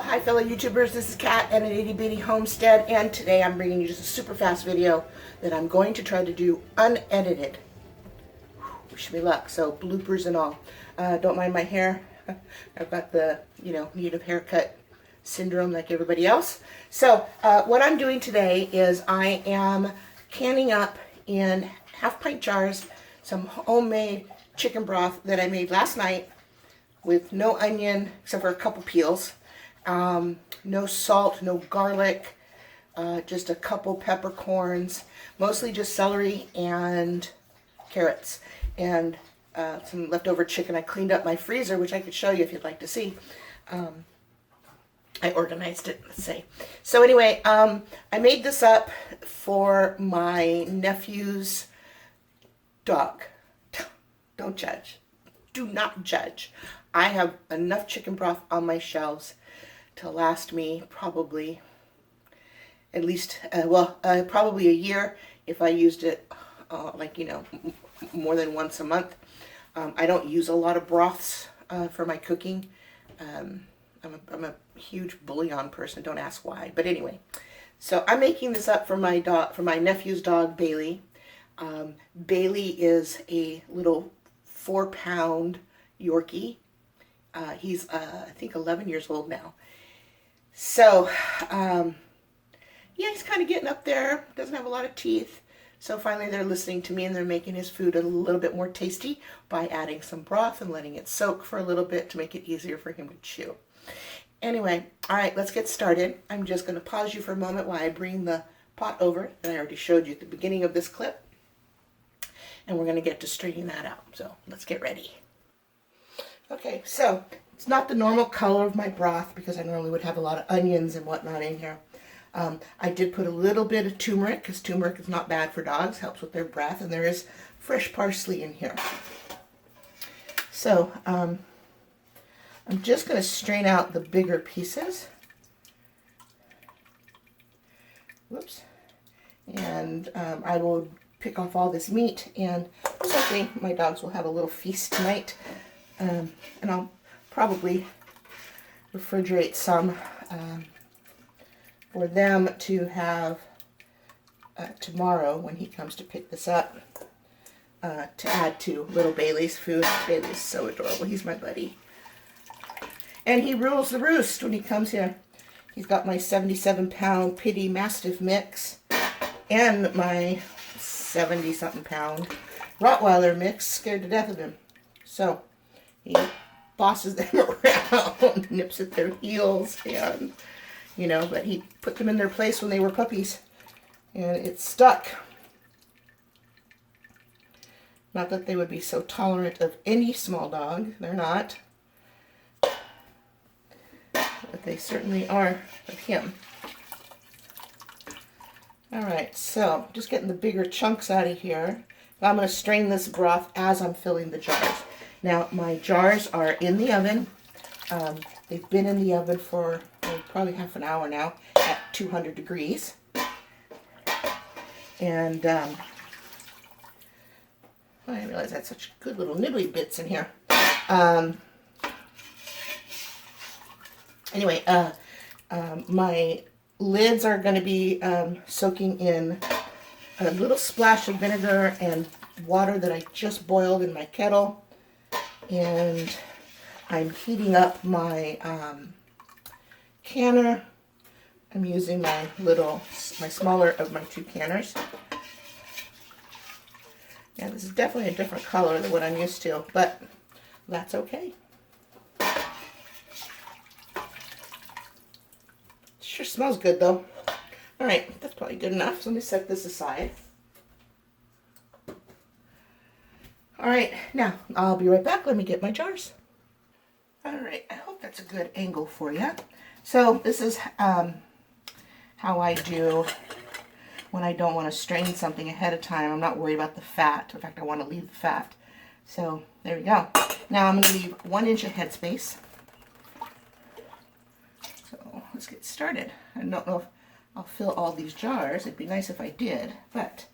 Hi fellow YouTubers, this is Kat at An Itty Bitty Homestead, and today I'm bringing you just a super fast video that I'm going to try to do unedited. Wish me luck, so bloopers and all. Don't mind my hair. I've got the, need of haircut syndrome like everybody else. So what I'm doing today is I am canning up in half-pint jars some homemade chicken broth that I made last night with no onion except for a couple peels. No salt, no garlic, just a couple peppercorns, mostly just celery and carrots, and some leftover chicken. I cleaned up my freezer, which I could show you if you'd like to see. I organized it, let's say. So anyway, I made this up for my nephew's dog. Don't judge. Do not judge. I have enough chicken broth on my shelves to last me probably at least, probably a year if I used it, more than once a month. I don't use a lot of broths for my cooking. I'm a huge bouillon person. Don't ask why. But anyway, so I'm making this up for my dog, for my nephew's dog, Bailey. Bailey is a little 4-pound Yorkie. He's, I think, 11 years old now. So, yeah, he's kind of getting up there. Doesn't have a lot of teeth. So finally they're listening to me and they're making his food a little bit more tasty by adding some broth and letting it soak for a little bit to make it easier for him to chew. Anyway, all right, let's get started. I'm just going to pause you for a moment while I bring the pot over that I already showed you at the beginning of this clip. And we're going to get to straightening that out. So let's get ready. Okay, so it's not the normal color of my broth because I normally would have a lot of onions and whatnot in here. I did put a little bit of turmeric because turmeric is not bad for dogs, helps with their breath, and there is fresh parsley in here. So I'm just going to strain out the bigger pieces. Whoops. And I will pick off all this meat, and hopefully my dogs will have a little feast tonight. And I'll probably refrigerate some for them to have tomorrow when he comes to pick this up to add to little Bailey's food. Bailey's so adorable. He's my buddy. And he rules the roost when he comes here. He's got my 77-pound Pitty Mastiff mix and my 70-something pound Rottweiler mix, scared to death of him. So he bosses them around, nips at their heels, and, but he put them in their place when they were puppies, and it stuck. Not that they would be so tolerant of any small dog, they're not, but they certainly are of him. Alright, so just getting the bigger chunks out of here. I'm going to strain this broth as I'm filling the jars. Now, my jars are in the oven. They've been in the oven for probably half an hour now at 200 degrees. And I didn't realize I had such good little nibbly bits in here. Anyway, my lids are going to be soaking in a little splash of vinegar and water that I just boiled in my kettle. And I'm heating up my canner. I'm using my smaller of my two canners. Yeah, this is definitely a different color than what I'm used to, but that's okay. Sure smells good though. All right, that's probably good enough. So let me set this aside. All right, now I'll be right back. Let me get my jars. All right, I hope that's a good angle for you. So this is how I do when I don't want to strain something ahead of time. I'm not worried about the fat. In fact, I want to leave the fat. So there we go. Now I'm going to leave 1 inch of headspace. So let's get started. I don't know if I'll fill all these jars. It'd be nice if I did, but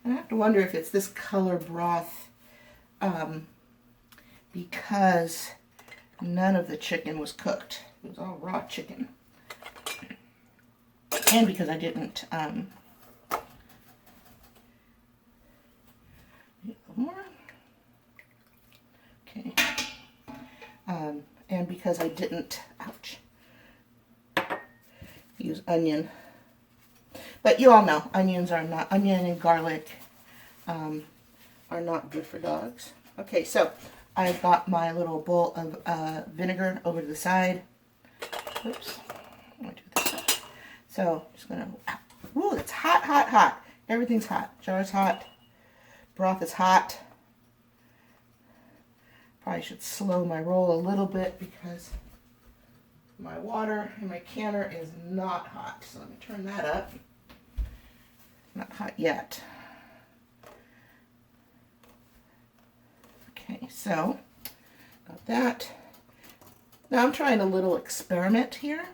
I have to wonder if it's this color broth because none of the chicken was cooked. It was all raw chicken. And because I didn't, more. Okay. And because I didn't, ouch, use onion. But you all know, onion and garlic are not good for dogs. Okay, so I've got my little bowl of vinegar over to the side. Oops. I'm going to do this side. So, just going to, ooh, it's hot, hot, hot. Everything's hot. Jar's hot. Broth is hot. Probably should slow my roll a little bit because my water in my canner is not hot. So let me turn that up. Not hot yet. Okay, so got that. Now I'm trying a little experiment here.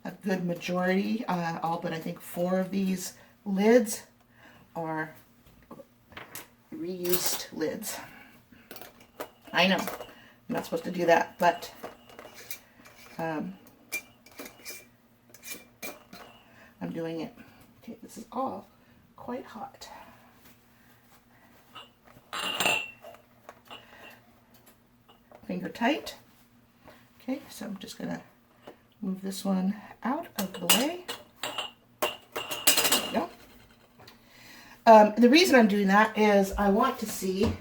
A good majority, all but I think 4 of these lids are reused lids. I know, I'm not supposed to do that, but I'm doing it. Okay, this is all quite hot. Finger tight. Okay, so I'm just going to move this one out of the way. There we go. The reason I'm doing that is I want to see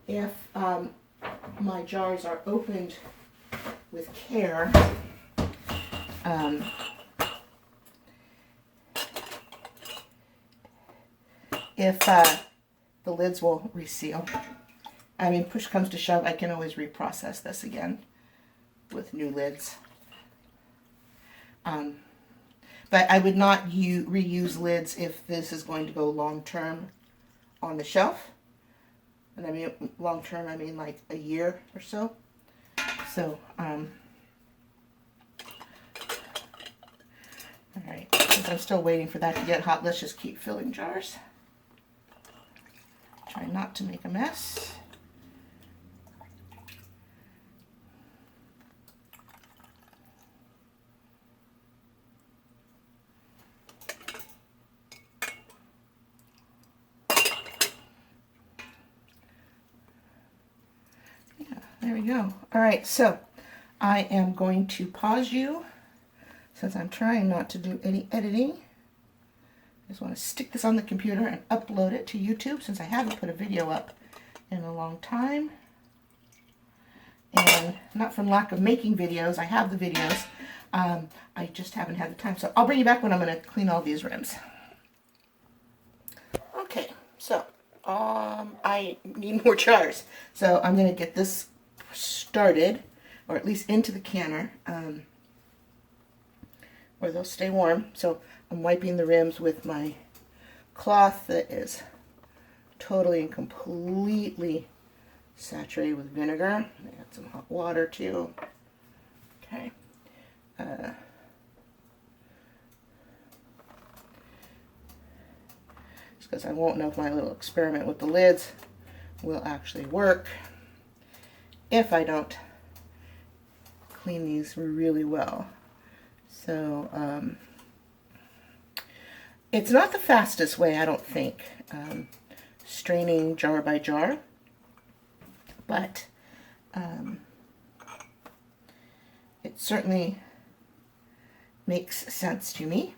if my jars are opened with care. If the lids will reseal. I mean, push comes to shove, I can always reprocess this again with new lids. But I would not reuse lids if this is going to go long term on the shelf. And I mean long term, I mean like a year or so. So, alright, since I'm still waiting for that to get hot, let's just keep filling jars. Try not to make a mess. There we go. All right, so I am going to pause you since I'm trying not to do any editing. I just want to stick this on the computer and upload it to YouTube since I haven't put a video up in a long time. And not from lack of making videos, I have the videos. I just haven't had the time. So I'll bring you back when I'm going to clean all these rims. Okay, so I need more jars. So I'm going to get this started, or at least into the canner, where they'll stay warm. So I'm wiping the rims with my cloth that is totally and completely saturated with vinegar. I add some hot water too. Okay. Just because I won't know if my little experiment with the lids will actually work if I don't clean these really well. So, it's not the fastest way, I don't think, straining jar by jar, but it certainly makes sense to me.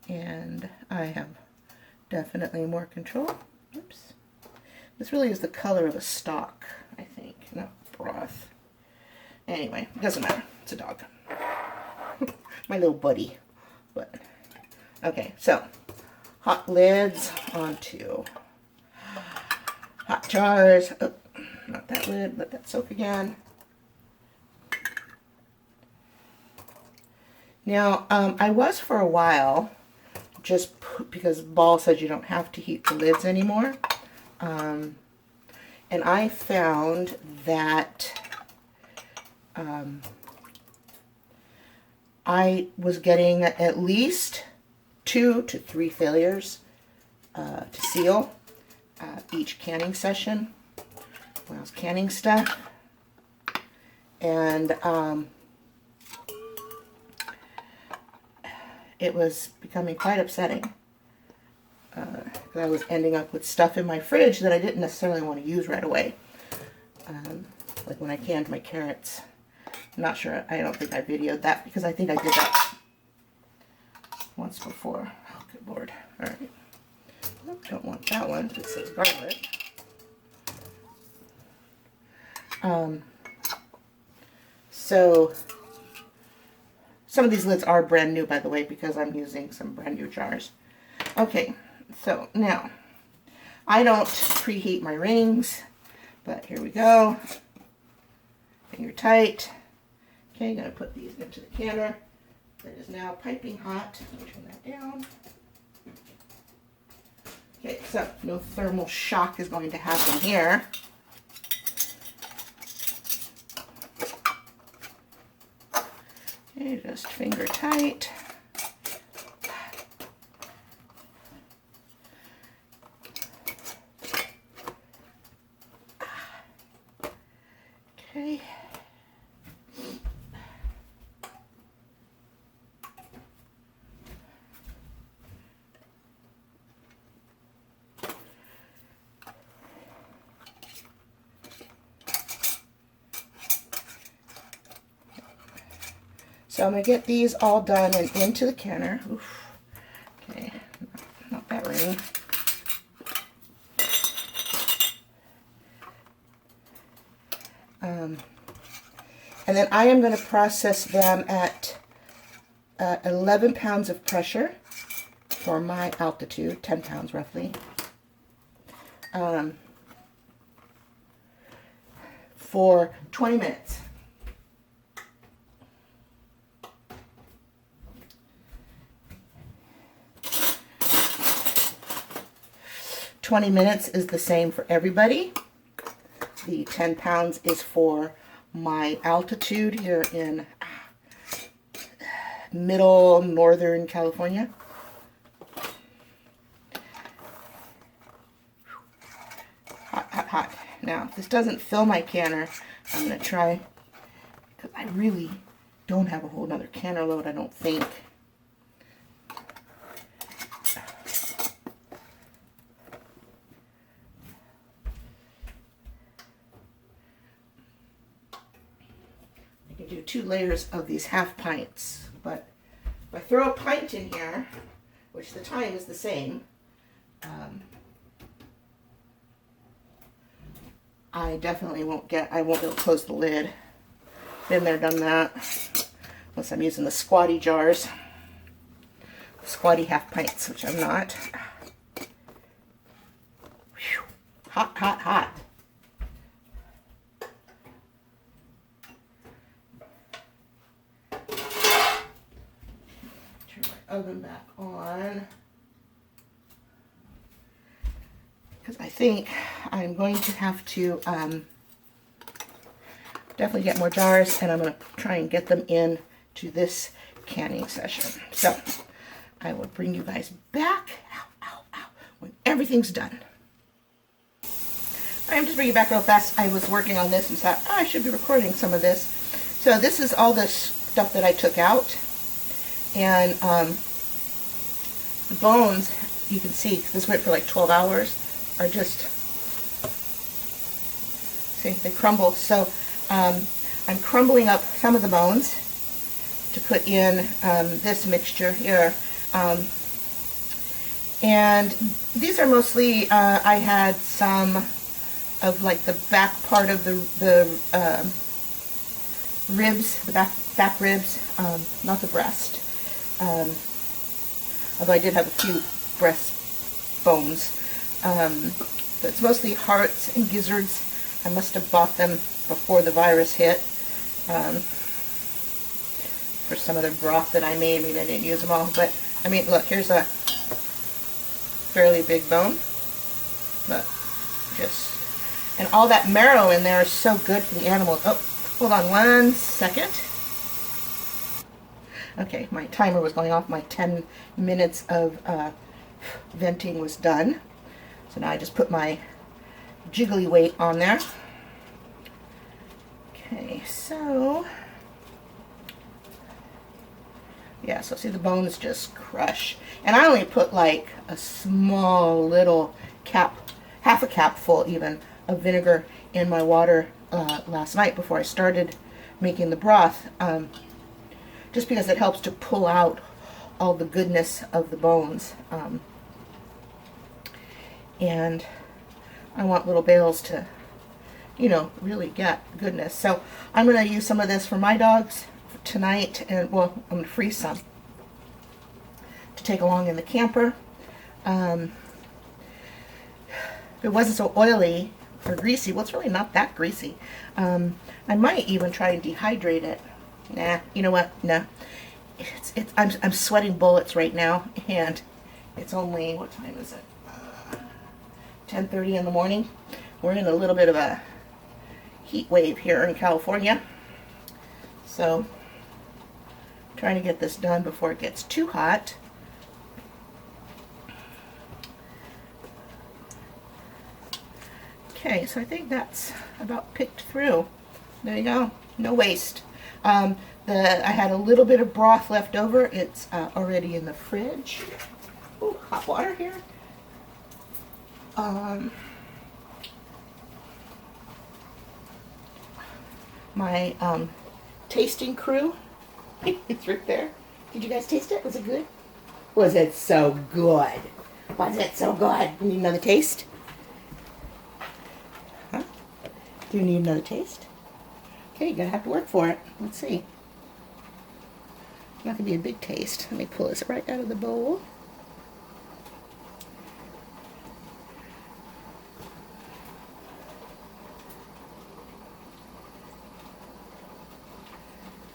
And I have definitely more control. Oops. This really is the color of a stock, I think, not broth. Anyway, it doesn't matter. It's a dog. My little buddy. But okay, so hot lids onto hot jars. Oh, not that lid. Let that soak again. Now, I was for a while, just because Ball says you don't have to heat the lids anymore. And I found that I was getting at least 2 to 3 failures to seal each canning session when I was canning stuff. And it was becoming quite upsetting. I was ending up with stuff in my fridge that I didn't necessarily want to use right away. Like when I canned my carrots. I'm not sure, I don't think I videoed that because I think I did that once before. Oh, good Lord. Alright. Don't want that one. It says garlic. So, some of these lids are brand new, by the way, because I'm using some brand new jars. Okay, so now, I don't preheat my rings, but here we go. Finger tight. Okay, gonna put these into the canner. That is now piping hot. Let me turn that down. Okay, so no thermal shock is going to happen here. Okay, just finger tight. Okay. So I'm going to get these all done and into the canner. Oof. Okay, not that ring. And then I am going to process them at 11 pounds of pressure for my altitude, 10 pounds roughly, for 20 minutes. $20 minutes is the same for everybody. The 10 pounds is for my altitude here in middle northern California. Hot, hot, hot. Now, if this doesn't fill my canner, I'm going to try, because I really don't have a whole nother canner load, I don't think. Do 2 layers of these half pints, but if I throw a pint in here, which the time is the same, I definitely won't be able to close the lid. Been there, done that, unless I'm using the squatty jars, squatty half pints, which I'm not. Whew. Hot, hot, hot. Oven back on, because I think I'm going to have to definitely get more jars, and I'm going to try and get them in to this canning session. So I will bring you guys back when everything's done. I'm just bringing you back real fast. I was working on this and thought, oh, I should be recording some of this. So this is all the stuff that I took out. And the bones, you can see, this went for like 12 hours, are just, see, they crumble. So I'm crumbling up some of the bones to put in this mixture here. And these are mostly, I had some of like the back part of the ribs, the back ribs, not the breast. Although I did have a few breast bones. But it's mostly hearts and gizzards. I must have bought them before the virus hit. For some of the broth that I made, maybe I didn't use them all. But, I mean, look, here's a fairly big bone. Look, just, and all that marrow in there is so good for the animal. Oh, hold on one second. Okay, my timer was going off. My 10 minutes of venting was done. So now I just put my jiggly weight on there. Okay, so yeah, so see the bones just crush. And I only put like a small little cap, half a cap full even, of vinegar in my water last night before I started making the broth, just because it helps to pull out all the goodness of the bones. And I want little bales to, you know, really get goodness. So I'm going to use some of this for my dogs tonight, and well, I'm going to freeze some to take along in the camper. If it wasn't so oily or greasy, well, it's really not that greasy. I might even try and dehydrate it. Nah, you know what? No. I'm sweating bullets right now, and it's only, what time is it? 10:30 in the morning. We're in a little bit of a heat wave here in California. So, trying to get this done before it gets too hot. Okay, so I think that's about picked through. There you go. No waste. I had a little bit of broth left over. It's already in the fridge. Ooh, hot water here. My tasting crew. It's right there. Did you guys taste it? Was it good? Was it so good? Was it so good? You need another taste? Huh? Do you need another taste? Okay, you're gonna have to work for it. Let's see. Not gonna be a big taste. Let me pull this right out of the bowl.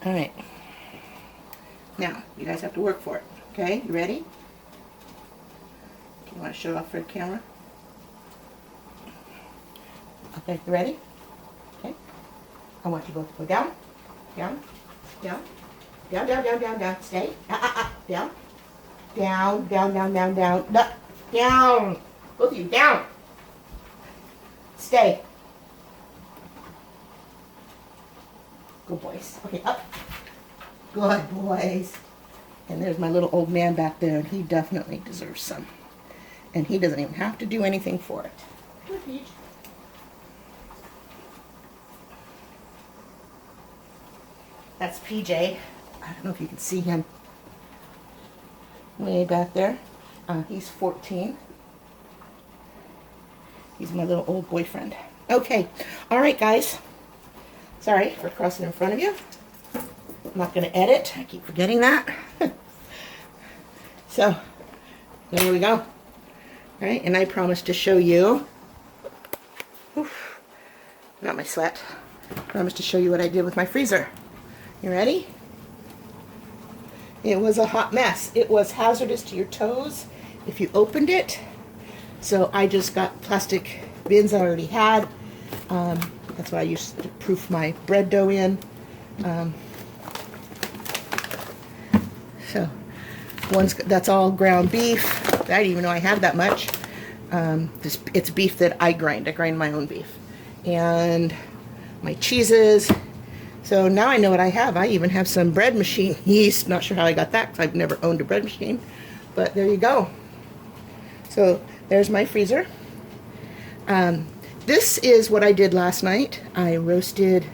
All right. Now, you guys have to work for it. Okay, you ready? Do you want to show it off for the camera? Okay, you ready? Okay. I want you both to go down, down, down, down, down, down, down, down. Stay. Down. Down, down, down, down, down. No, down. Both of you, down. Stay. Good boys. Okay, up. Good boys. And there's my little old man back there, and he definitely deserves some. And he doesn't even have to do anything for it. Good, Peach. That's PJ. I don't know if you can see him way back there. He's 14. He's my little old boyfriend. Okay. All right, guys. Sorry for crossing in front of you. I'm not going to edit. I keep forgetting that. So, there we go. All right, and I promised to show you, oof, not my sweat, I promised to show you what I did with my freezer. You ready? It was a hot mess. It was hazardous to your toes if you opened it. So I just got plastic bins I already had. That's what I used to proof my bread dough in. So that's all ground beef. I didn't even know I had that much. It's beef that I grind. I grind my own beef. And my cheeses. So now I know what I have. I even have some bread machine yeast. Not sure how I got that because I've never owned a bread machine. But there you go. So there's my freezer. This is what I did last night. I roasted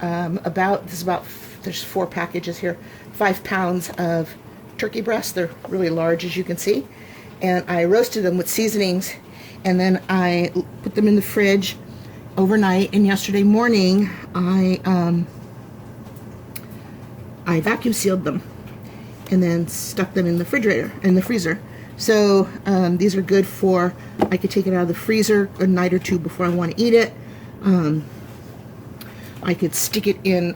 there's 4 packages here, 5 pounds of turkey breasts. They're really large, as you can see. And I roasted them with seasonings, and then I put them in the fridge overnight. And yesterday morning, I vacuum sealed them and then stuck them in the freezer. So these are good for, I could take it out of the freezer a night or two before I want to eat it. I could stick it in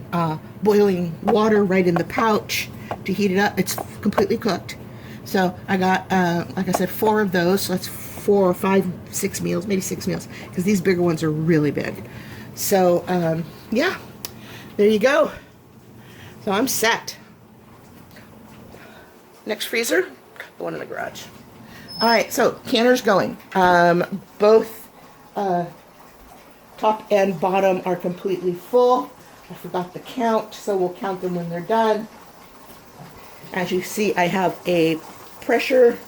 boiling water right in the pouch to heat it up. It's completely cooked. So I got, like I said, 4 of those. So that's 4 or 5, 6 meals, maybe 6 meals, because these bigger ones are really big. So yeah, there you go. So I'm set. Next freezer, the one in the garage. All right, so canner's going. Both top and bottom are completely full. I forgot to count, so we'll count them when they're done. As you see, I have a pressure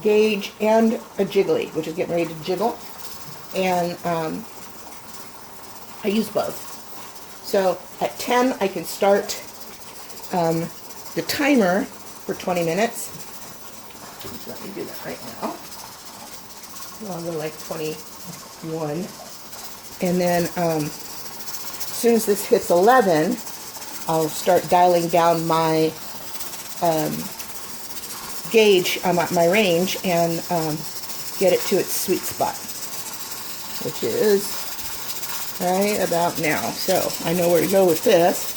gauge and a jiggly, which is getting ready to jiggle. And I use both. So at 10, I can start the timer for 20 minutes. Let me do that right now. I'll go like 21. And then as soon as this hits 11, I'll start dialing down my gauge, my range, and get it to its sweet spot, which is right about now. So I know where to go with this.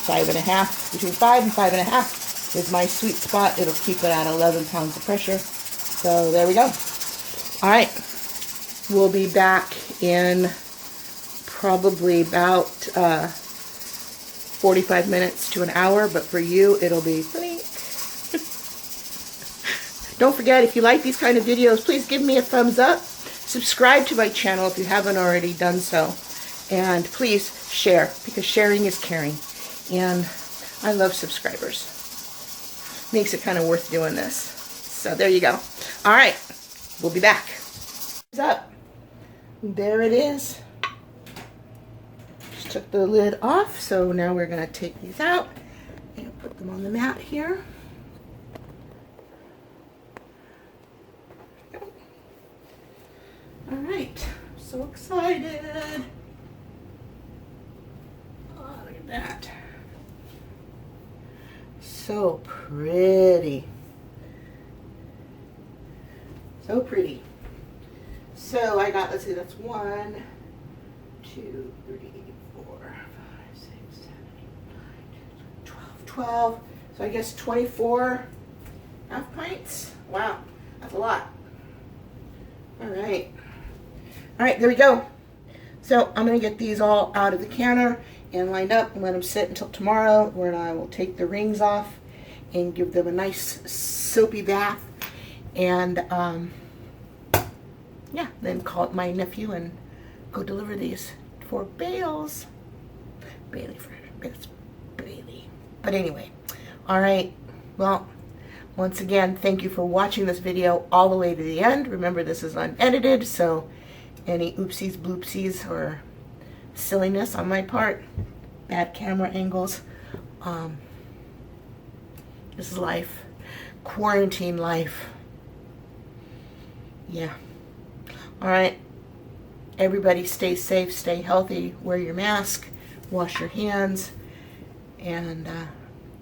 5.5, between 5 and 5.5 is my sweet spot. It'll keep it at 11 pounds of pressure. So there we go. All right, we'll be back in probably about 45 minutes to an hour, but for you, it'll be blink. Don't forget, if you like these kind of videos, please give me a thumbs up. Subscribe to my channel if you haven't already done so. And please share, because sharing is caring. And I love subscribers. Makes it kind of worth doing this. So there you go. All right, we'll be back. What's up? There it is. Just took the lid off, so now we're going to take these out and put them on the mat here. All right, so excited. Oh, look at that. So pretty. So pretty. So I got, let's see, that's 1, 2, 3, 4, 5, 6, 7, 8, 9, 10, 12. So I guess 24 half pints. Wow, that's a lot. All right. All right, there we go. So I'm going to get these all out of the canner and lined up and let them sit until tomorrow, when I will take the rings off and give them a nice soapy bath. And yeah, then call up my nephew and go deliver these for Bales. Bailey, it's Bailey. But anyway, all right. Well, once again, thank you for watching this video all the way to the end. Remember, this is unedited, so any oopsies, bloopsies, or silliness on my part, bad camera angles, this is life. Quarantine life. Yeah. All right. Everybody stay safe, stay healthy, wear your mask, wash your hands, and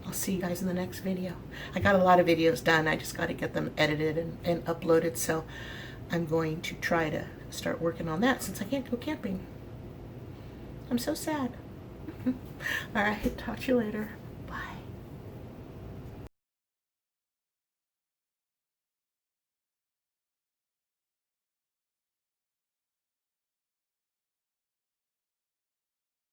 I'll see you guys in the next video. I got a lot of videos done. I just got to get them edited and uploaded, so I'm going to try to start working on that since I can't go camping. I'm so sad. All right, talk to you later.